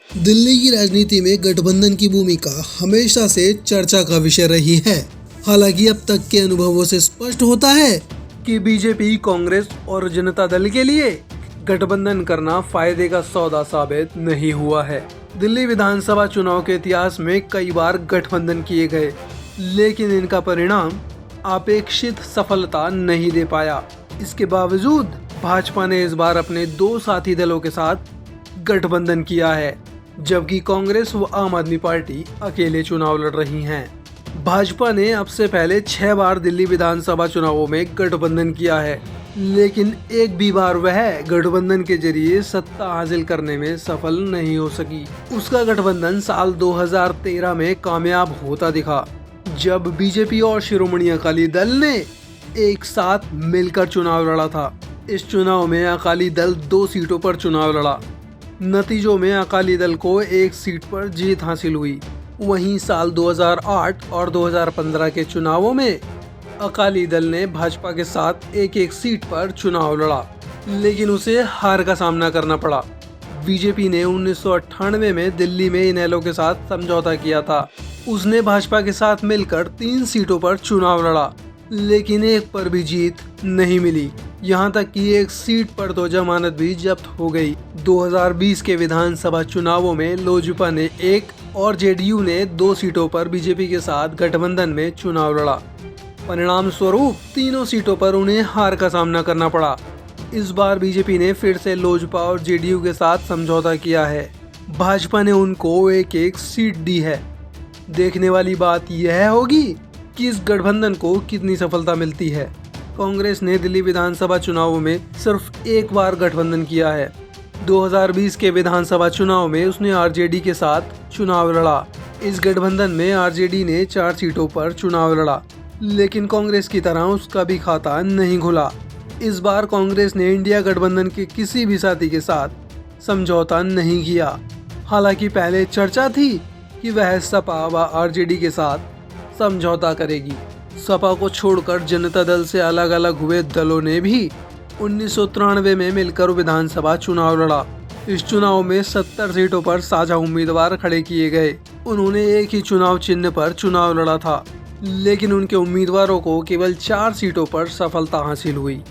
दिल्ली की राजनीति में गठबंधन की भूमिका हमेशा से चर्चा का विषय रही है। हालांकि अब तक के अनुभवों से स्पष्ट होता है कि बीजेपी, कांग्रेस और जनता दल के लिए गठबंधन करना फायदे का सौदा साबित नहीं हुआ है। दिल्ली विधानसभा चुनाव के इतिहास में कई बार गठबंधन किए गए, लेकिन इनका परिणाम अपेक्षित सफलता नहीं दे पाया। इसके बावजूद भाजपा ने इस बार अपने दो साथी दलों के साथ गठबंधन किया है, जबकि कांग्रेस व आम आदमी पार्टी अकेले चुनाव लड़ रही हैं। भाजपा ने अब से पहले 6 बार दिल्ली विधानसभा चुनावों में गठबंधन किया है, लेकिन एक भी बार वह गठबंधन के जरिए सत्ता हासिल करने में सफल नहीं हो सकी। उसका गठबंधन साल 2013 में कामयाब होता दिखा, जब बीजेपी और शिरोमणि अकाली दल ने एक साथ मिलकर चुनाव लड़ा था। इस चुनाव में अकाली दल 2 सीटों पर चुनाव लड़ा। नतीजों में अकाली दल को 1 सीट पर जीत हासिल हुई। वहीं साल 2008 और 2015 के चुनावों में अकाली दल ने भाजपा के साथ एक सीट पर चुनाव लड़ा, लेकिन उसे हार का सामना करना पड़ा। बीजेपी ने 1998 में दिल्ली में इनेलो के साथ समझौता किया था। उसने भाजपा के साथ मिलकर 3 सीटों पर चुनाव लड़ा, लेकिन एक पर भी जीत नहीं मिली। यहाँ तक कि 1 सीट पर तो जमानत भी जब्त हो गई। 2020 के विधानसभा चुनावों में लोजपा ने 1 और जेडीयू ने 2 सीटों पर बीजेपी के साथ गठबंधन में चुनाव लड़ा। परिणाम स्वरूप तीनों सीटों पर उन्हें हार का सामना करना पड़ा। इस बार बीजेपी ने फिर से लोजपा और जेडीयू के साथ समझौता किया है। भाजपा ने उनको 1 सीट दी है। देखने वाली बात यह होगी कि इस गठबंधन को कितनी सफलता मिलती है। कांग्रेस ने दिल्ली विधानसभा चुनावों में सिर्फ 1 बार गठबंधन किया है। 2020 के विधानसभा चुनाव में उसने आरजेडी के साथ चुनाव लड़ा। इस गठबंधन में आरजेडी ने 4 सीटों पर चुनाव लड़ा, लेकिन कांग्रेस की तरह उसका भी खाता नहीं खुला। इस बार कांग्रेस ने इंडिया गठबंधन के किसी भी साथी के साथ समझौता नहीं किया। हालांकि पहले चर्चा थी कि वह सपा व आरजेडी के साथ समझौता करेगी। सपा को छोड़कर जनता दल से अलग अलग हुए दलों ने भी 1993 में मिलकर विधानसभा चुनाव लड़ा। इस चुनाव में 70 सीटों पर साझा उम्मीदवार खड़े किए गए। उन्होंने एक ही चुनाव चिन्ह पर चुनाव लड़ा था, लेकिन उनके उम्मीदवारों को केवल 4 सीटों पर सफलता हासिल हुई।